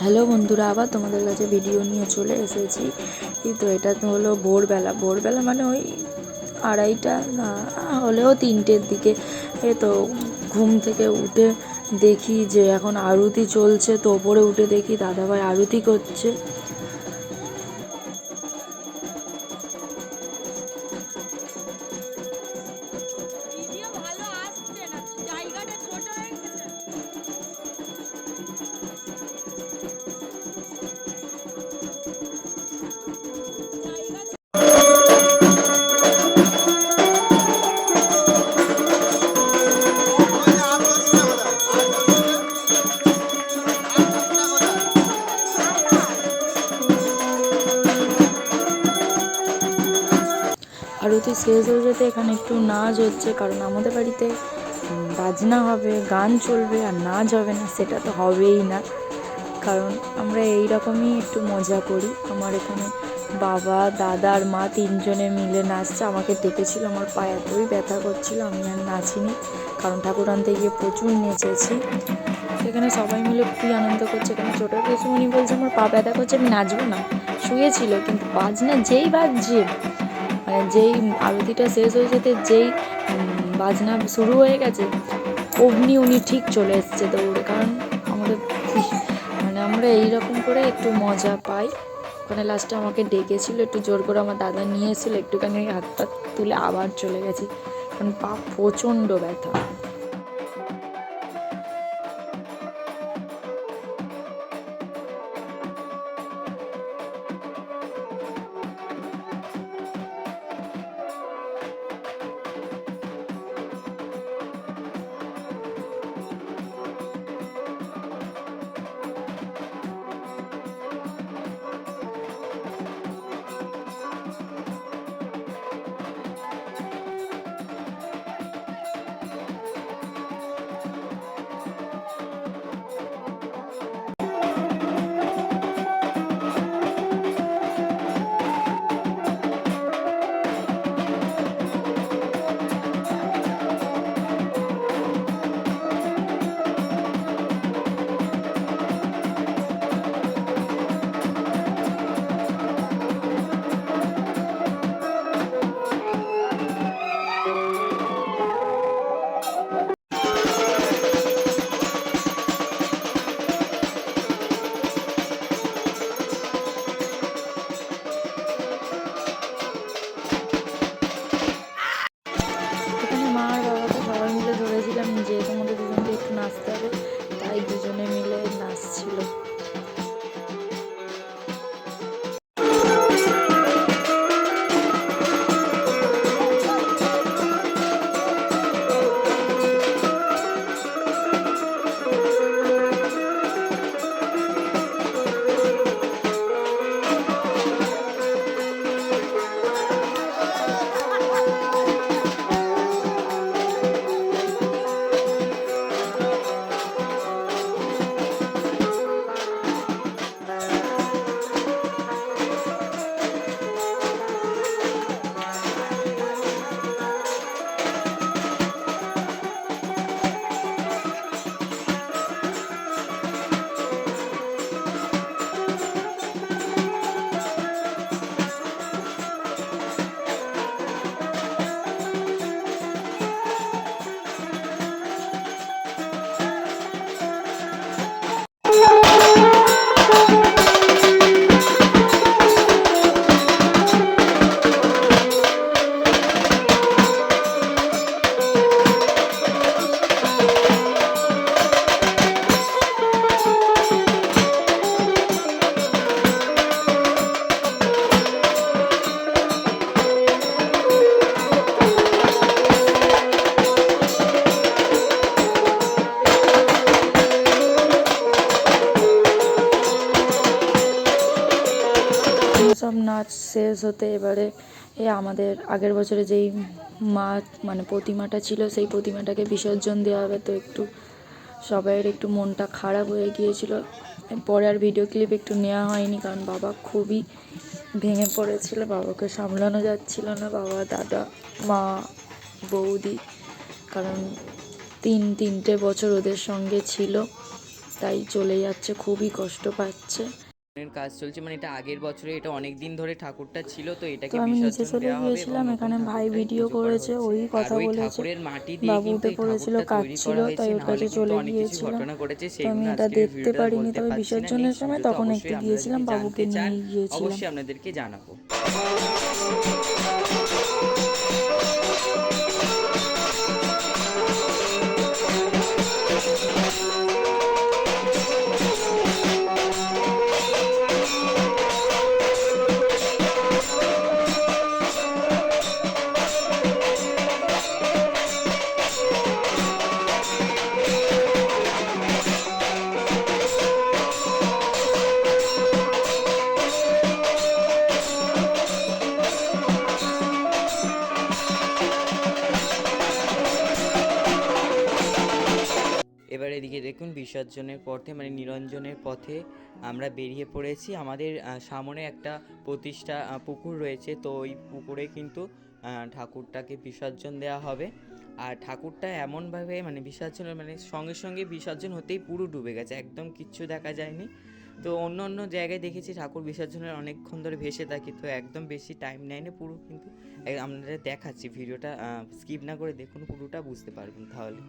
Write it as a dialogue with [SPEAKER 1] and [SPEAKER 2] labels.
[SPEAKER 1] Hello বন্ধুরা, আবার তোমাদের কাছে ভিডিও নিয়ে চলে এসেছি। তো এটা তো হলো ভোরবেলা। ভোরবেলা মানে ওই 2:30 না হলেও 3টের দিকে। তো ঘুম থেকে উঠে দেখি যে এখন আরতি চলছে। তো ওপরে উঠে দেখি দাদাভাই আরতি করছে। আরতি শেষ হয়ে যেতে এখানে একটু নাচ হচ্ছে, কারণ আমাদের বাড়িতে বাজনা হবে, গান চলবে, আর নাচ হবে না সেটা তো হবেই না। কারণ আমরা এই রকমই একটু মজা করি। আমার এখানে বাবা, দাদা আর মা 3জনে মিলে নাচছে। আমাকে ডেকেছিল, আমার পা এতই ব্যথা করছিল আমি আর নাচিনি, কারণ ঠাকুর আনতে গিয়ে প্রচুর নেচেছি। সেখানে সবাই মিলে খুবই আনন্দ করছে। এখানে ছোটো পিসুমণি বলছে আমার পা ব্যথা করছে, আমি নাচবো না। শুয়েছিল, কিন্তু বাজনা যেই বাজছে, মানে যেই আরতিটা শেষ হয়ে যেতে যেই বাজনা শুরু হয়ে গেছে, অমনি উনি ঠিক চলে এসছে দৌড়ে। কারণ আমাদের মানে আমরা এইরকম করে একটু মজা পাই। ওখানে লাস্টে আমাকে ডেকেছিল, একটু জোর করে আমার দাদা নিয়ে এসেছিলো, একটুখানি হাত পা তুলে আবার চলে গেছি, কারণ পা প্রচণ্ড ব্যথা। এখানে মা আর বাবাকে সবাই মিলে ধরেছিলাম যে তোমাদের দুজনকে একটু নাচতে হবে, তাই দুজনে মিলে নাচছিল। সব নাচ শেষ হতে এবারে আমাদের আগের বছরে যেই মা মানে প্রতিমাটা ছিল, সেই প্রতিমাটাকে বিসর্জন দেওয়া হবে। তো একটু সবাইয়ের একটু মনটা খারাপ হয়ে গিয়েছিল। পরে আর ভিডিও ক্লিপ একটু নেওয়া হয়নি, কারণ বাবা খুবই ভেঙে পড়েছিল, বাবাকে সামলানো যাচ্ছিল না। বাবা, দাদা, মা, বৌদি, কারণ তিনটে বছর ওদের সঙ্গে ছিল। তাই চলে যাচ্ছে, খুবই কষ্ট পাচ্ছে।
[SPEAKER 2] কাজ চলছে, মানে এটা আগের বছরে, এটা অনেক দিন ধরে ঠাকুরটা ছিল, তো
[SPEAKER 1] তো
[SPEAKER 2] এটাকে
[SPEAKER 1] আমি নিচে
[SPEAKER 2] বিসর্জন
[SPEAKER 1] চলে
[SPEAKER 2] দেওয়া হবে এবং
[SPEAKER 1] গিয়েছিলাম,
[SPEAKER 2] নতুন
[SPEAKER 1] এখানে ভাই
[SPEAKER 2] ঠাকুরটাই
[SPEAKER 1] ভিডিও
[SPEAKER 2] পুজো করা
[SPEAKER 1] করেছে,
[SPEAKER 2] হচ্ছে।
[SPEAKER 1] ওই
[SPEAKER 2] আর
[SPEAKER 1] কথা
[SPEAKER 2] ওই
[SPEAKER 1] বলেছে।
[SPEAKER 2] ঠাকুরের মাটি দিয়ে
[SPEAKER 1] বাবু
[SPEAKER 2] কিন্তু
[SPEAKER 1] উঠে
[SPEAKER 2] এই
[SPEAKER 1] পড়েছিল,
[SPEAKER 2] ঠাকুরটা তৈরি
[SPEAKER 1] কাঁদছিল,
[SPEAKER 2] করা
[SPEAKER 1] তাই
[SPEAKER 2] হয়েছে,
[SPEAKER 1] ওর
[SPEAKER 2] নাহলে
[SPEAKER 1] কাছে
[SPEAKER 2] কিন্তু
[SPEAKER 1] চলে
[SPEAKER 2] অনেক কিছু
[SPEAKER 1] গিয়েছিলাম।
[SPEAKER 2] ঘটনা ঘটেছে,
[SPEAKER 1] তো আমি
[SPEAKER 2] সেগুলো
[SPEAKER 1] এটা
[SPEAKER 2] আজকের এই
[SPEAKER 1] দেখতে
[SPEAKER 2] ভিডিওতে আর
[SPEAKER 1] পারিনি,
[SPEAKER 2] বলতে
[SPEAKER 1] তবে
[SPEAKER 2] পারছি না।
[SPEAKER 1] বিসর্জনের
[SPEAKER 2] নেক্সট
[SPEAKER 1] সময়
[SPEAKER 2] ভিডিওতে
[SPEAKER 1] তখন একটু
[SPEAKER 2] অবশ্যই আপনারা
[SPEAKER 1] গিয়েছিলাম,
[SPEAKER 2] যদি
[SPEAKER 1] বাবুকে
[SPEAKER 2] জানতে চান
[SPEAKER 1] নিয়ে গিয়েছিলাম।
[SPEAKER 2] অবশ্যই আপনাদেরকে জানাবো। এবার এদিকে দেখুন, বিসর্জনের পথে মানে নিরঞ্জনের পথে আমরা বেরিয়ে পড়েছি। আমাদের সামনে একটা প্রতিষ্ঠা পুকুর রয়েছে, তো ওই পুকুরে কিন্তু ঠাকুরটাকে বিসর্জন দেওয়া হবে। আর ঠাকুরটা এমনভাবে মানে বিসর্জনের মানে সঙ্গে সঙ্গে বিসর্জন হতেই পুরো ডুবে গেছে, একদম কিচ্ছু দেখা যায়নি। তো অন্য অন্য জায়গায় দেখেছি ঠাকুর বিসর্জনের অনেকক্ষণ ধরে ভেসে থাকে, তো একদম বেশি টাইম নেয়নি পুরো, কিন্তু আপনাদের দেখাচ্ছি, ভিডিওটা স্কিপ না করে দেখুন, পুরোটা বুঝতে পারবেন তাহলে।